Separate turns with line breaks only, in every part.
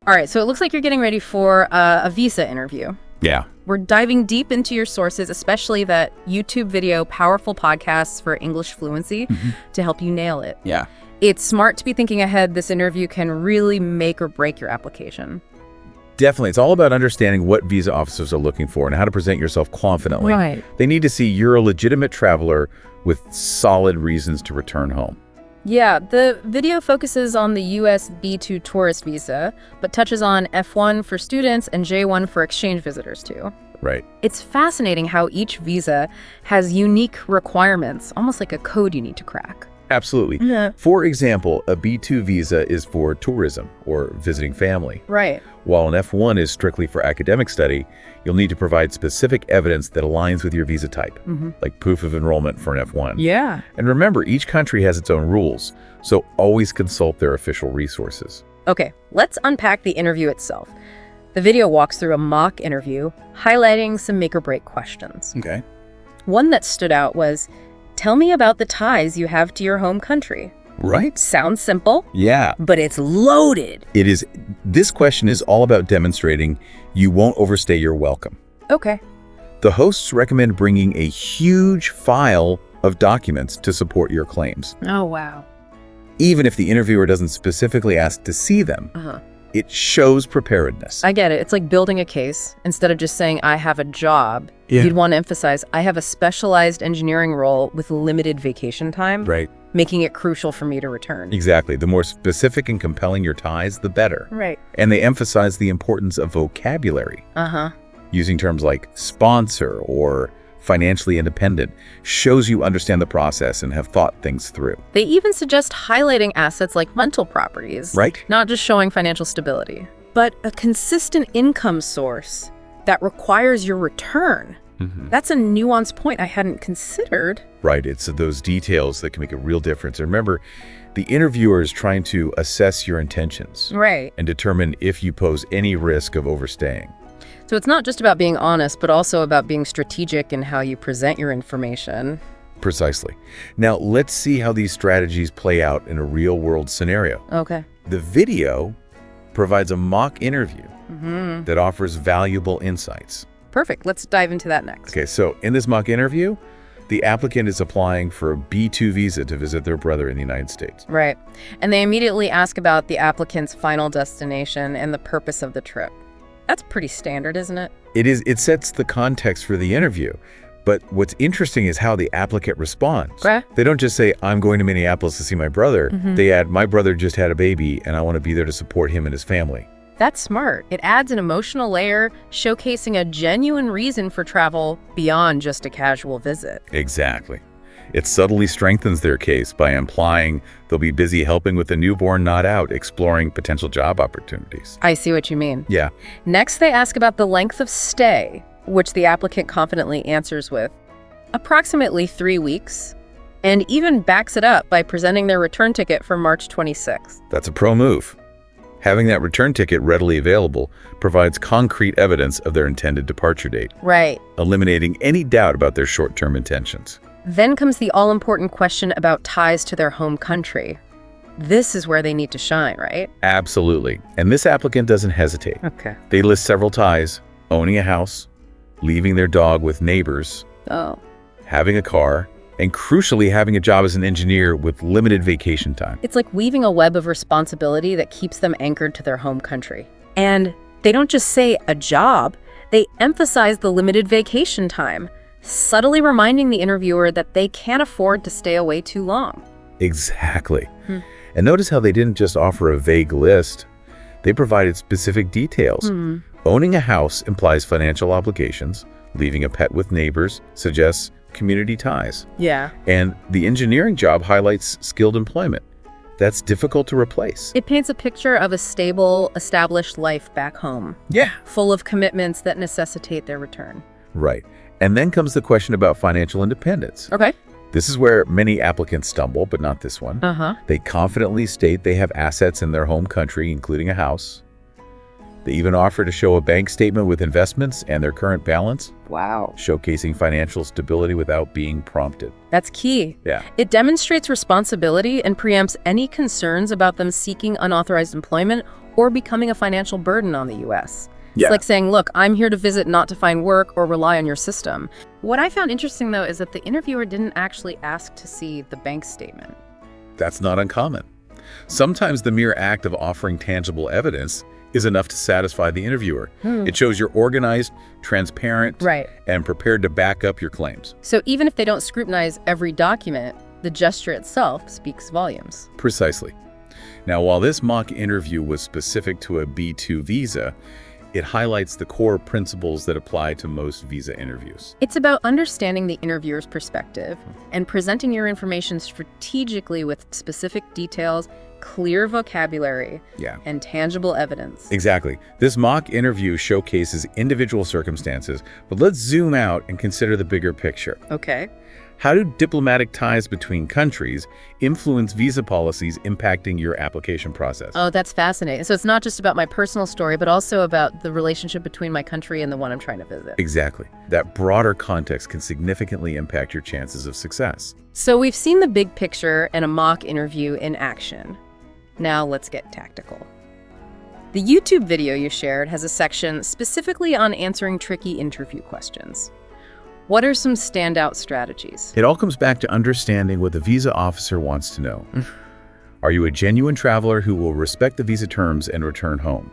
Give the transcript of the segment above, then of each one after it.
All right, so it looks like you're getting ready for a visa interview.
Yeah.
We're diving deep into your sources, especially that YouTube video, Powerful Podcasts for English Fluency, to help you nail it.
Yeah.
It's smart to be thinking ahead. This interview can really make or break your application.
Definitely. It's all about understanding what visa officers are looking for and how to present yourself confidently.
Right.
They need to see you're a legitimate traveler with solid reasons to return home.
Yeah, the video focuses on the U.S. B2 tourist visa, but touches on F1 for students and J1 for exchange visitors too.
Right.
It's fascinating how each visa has unique requirements, almost like a code you need to crack.
Absolutely.
Yeah.
For example, a B2 visa is for tourism or visiting family.
Right.
While an F1 is strictly for academic study, you'll need to provide specific evidence that aligns with your visa type, like proof of enrollment for an F1.
Yeah.
And remember, each country has its own rules, so always consult their official resources.
Okay, let's unpack the interview itself. The video walks through a mock interview, highlighting some make-or-break questions.
Okay.
One that stood out was, tell me about the ties you have to your home country.
Right?
Sounds simple,
Yeah.
but it's loaded.
It is. This question is all about demonstrating you won't overstay your welcome.
Okay.
The hosts recommend bringing a huge file of documents to support your claims.
Oh, wow.
Even if the interviewer doesn't specifically ask to see them, it shows preparedness.
I get it. It's like building a case. Instead of just saying, I have a job,
Yeah.
you'd want to emphasize, I have a specialized engineering role with limited vacation time,
Right.
making it crucial for me to return.
Exactly. The more specific and compelling your ties, the better.
Right.
And they emphasize the importance of vocabulary. Using terms like sponsor or financially independent shows you understand the process and have thought things through.
They even suggest highlighting assets like rental properties.
Right.
Not just showing financial stability, but a consistent income source that requires your return. That's a nuanced point I hadn't considered.
Right. It's those details that can make a real difference. And remember, the interviewer is trying to assess your intentions
Right.
and determine if you pose any risk of overstaying.
So it's not just about being honest, but also about being strategic in how you present your information.
Precisely. Now, let's see how these strategies play out in a real-world scenario.
Okay.
The video provides a mock interview that offers valuable insights.
Perfect. Let's dive into that next.
Okay, so in this mock interview, the applicant is applying for a B2 visa to visit their brother in the United States.
Right. And they immediately ask about the applicant's final destination and the purpose of the trip. That's pretty standard, isn't it?
It is. It sets the context for the interview. But what's interesting is how the applicant responds.
Okay.
They don't just say, I'm going to Minneapolis to see my brother. They add, my brother just had a baby and I want to be there to support him and his family.
That's smart. It adds an emotional layer, showcasing a genuine reason for travel beyond just a casual visit.
Exactly. It subtly strengthens their case by implying they'll be busy helping with the newborn not out, exploring potential job opportunities.
I see what you mean.
Yeah.
Next, they ask about the length of stay, which the applicant confidently answers with approximately 3 weeks, and even backs it up by presenting their return ticket for March 26th.
That's a pro move. Having that return ticket readily available provides concrete evidence of their intended departure date,
Right.
eliminating any doubt about their short-term intentions.
Then comes the all-important question about ties to their home country. This is where they need to shine, right?
Absolutely. And this applicant doesn't hesitate.
Okay.
They list several ties: owning a house, leaving their dog with neighbors,
Oh.
having a car, and crucially having a job as an engineer with limited vacation time.
It's like weaving a web of responsibility that keeps them anchored to their home country. And they don't just say a job, they emphasize the limited vacation time, subtly reminding the interviewer that they can't afford to stay away too long.
Exactly. And notice how they didn't just offer a vague list. They provided specific details. Owning a house implies financial obligations. Leaving a pet with neighbors suggests community ties.
Yeah.
And the engineering job highlights skilled employment. That's difficult to replace.
It paints a picture of a stable, established life back home,
Yeah.
full of commitments that necessitate their return.
Right. And then comes the question about financial independence.
Okay.
This is where many applicants stumble, but not this one. They confidently state they have assets in their home country, including a house. They even offer to show a bank statement with investments and their current balance,
Wow.
showcasing financial stability without being prompted.
That's key.
Yeah.
It demonstrates responsibility and preempts any concerns about them seeking unauthorized employment or becoming a financial burden on the U.S.
Yeah.
It's like saying, look, I'm here to visit, not to find work or rely on your system. What I found interesting, though, is that the interviewer didn't actually ask to see the bank statement.
That's not uncommon. Sometimes the mere act of offering tangible evidence is enough to satisfy the interviewer. It shows you're organized, transparent,
Right.
and prepared to back up your claims.
So even if they don't scrutinize every document, the gesture itself speaks volumes.
Precisely. Now, while this mock interview was specific to a B2 visa, it highlights the core principles that apply to most visa interviews.
It's about understanding the interviewer's perspective and presenting your information strategically with specific details, clear vocabulary,
Yeah.
and tangible evidence.
Exactly. This mock interview showcases individual circumstances, but let's zoom out and consider the bigger picture.
Okay.
How do diplomatic ties between countries influence visa policies impacting your application process?
Oh, that's fascinating. So it's not just about my personal story, but also about the relationship between my country and the one I'm trying to visit.
Exactly. That broader context can significantly impact your chances of success.
So we've seen the big picture and a mock interview in action. Now let's get tactical. The YouTube video you shared has a section specifically on answering tricky interview questions. What are some standout strategies?
It all comes back to understanding what the visa officer wants to know. Are you a genuine traveler who will respect the visa terms and return home?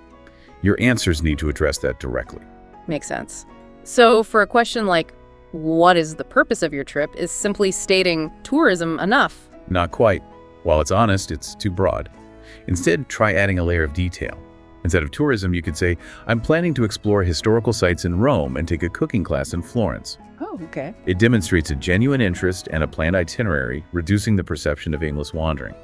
Your answers need to address that directly.
Makes sense. So for a question like, what is the purpose of your trip, is simply stating tourism enough?
Not quite. While it's honest, it's too broad. Instead, try adding a layer of detail. Instead of tourism, you could say, I'm planning to explore historical sites in Rome and take a cooking class in Florence.
Oh, okay.
It demonstrates a genuine interest and a planned itinerary, reducing the perception of aimless wandering.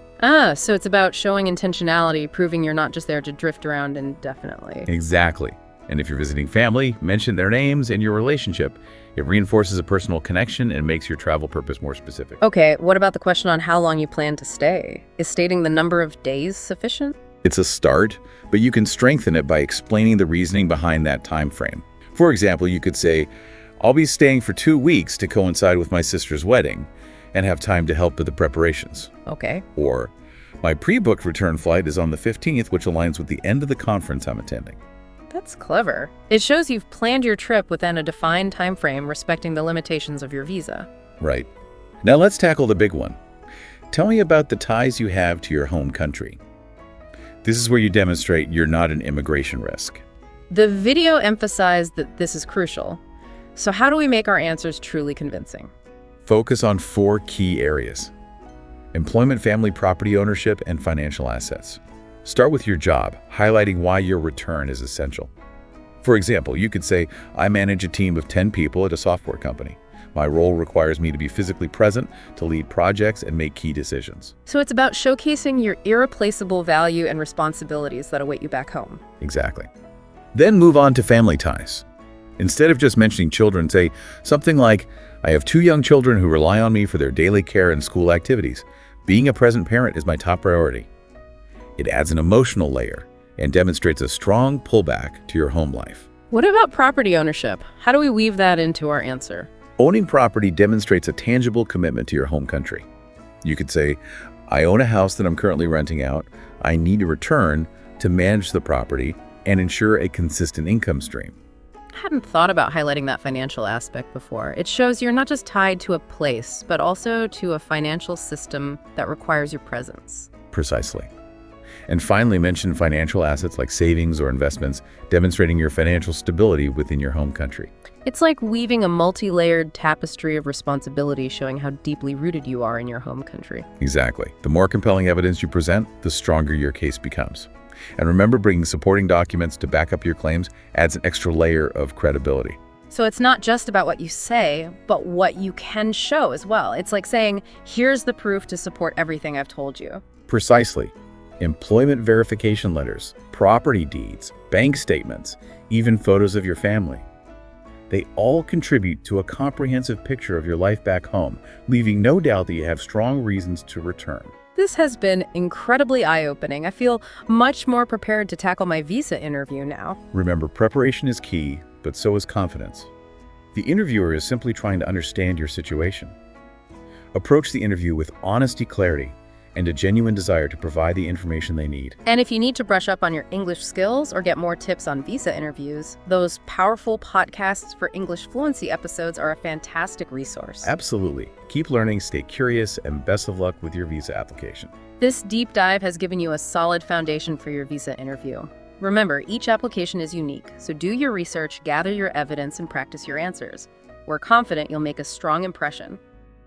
So it's about showing intentionality, proving you're not just there to drift around indefinitely.
Exactly. And if you're visiting family, mention their names and your relationship. It reinforces a personal connection and makes your travel purpose more specific.
Okay, what about the question on how long you plan to stay? Is stating the number of days sufficient?
It's a start, but you can strengthen it by explaining the reasoning behind that time frame. For example, you could say, I'll be staying for 2 weeks to coincide with my sister's wedding and have time to help with the preparations.
Okay.
Or, my pre-booked return flight is on the 15th, which aligns with the end of the conference I'm attending.
That's clever. It shows you've planned your trip within a defined time frame, respecting the limitations of your visa.
Right. Now let's tackle the big one. Tell me about the ties you have to your home country. This is where you demonstrate you're not an immigration risk.
The video emphasized that this is crucial. So how do we make our answers truly convincing?
Focus on 4 key areas: employment, family, property ownership, and financial assets. Start with your job, highlighting why your return is essential. For example, you could say, I manage a team of 10 people at a software company. My role requires me to be physically present, to lead projects, and make key decisions.
So it's about showcasing your irreplaceable value and responsibilities that await you back home.
Exactly. Then move on to family ties. Instead of just mentioning children, say something like, I have 2 young children who rely on me for their daily care and school activities. Being a present parent is my top priority. It adds an emotional layer and demonstrates a strong pullback to your home life.
What about property ownership? How do we weave that into our answer?
Owning property demonstrates a tangible commitment to your home country. You could say, I own a house that I'm currently renting out. I need to return to manage the property and ensure a consistent income stream.
I hadn't thought about highlighting that financial aspect before. It shows you're not just tied to a place, but also to a financial system that requires your presence.
Precisely. And finally, mention financial assets like savings or investments, demonstrating your financial stability within your home country.
It's like weaving a multi-layered tapestry of responsibility, showing how deeply rooted you are in your home country.
Exactly. The more compelling evidence you present, the stronger your case becomes. And remember, bringing supporting documents to back up your claims adds an extra layer of credibility.
So it's not just about what you say, but what you can show as well. It's like saying, here's the proof to support everything I've told you.
Precisely. Employment verification letters, property deeds, bank statements, even photos of your family. They all contribute to a comprehensive picture of your life back home, leaving no doubt that you have strong reasons to return.
This has been incredibly eye-opening. I feel much more prepared to tackle my visa interview now.
Remember, preparation is key, but so is confidence. The interviewer is simply trying to understand your situation. Approach the interview with honesty, clarity, and a genuine desire to provide the information they need.
And if you need to brush up on your English skills or get more tips on visa interviews, those powerful podcasts for English fluency episodes are a fantastic resource.
Absolutely. Keep learning, stay curious, and best of luck with your visa application.
This deep dive has given you a solid foundation for your visa interview. Remember, each application is unique, so do your research, gather your evidence, and practice your answers. We're confident you'll make a strong impression.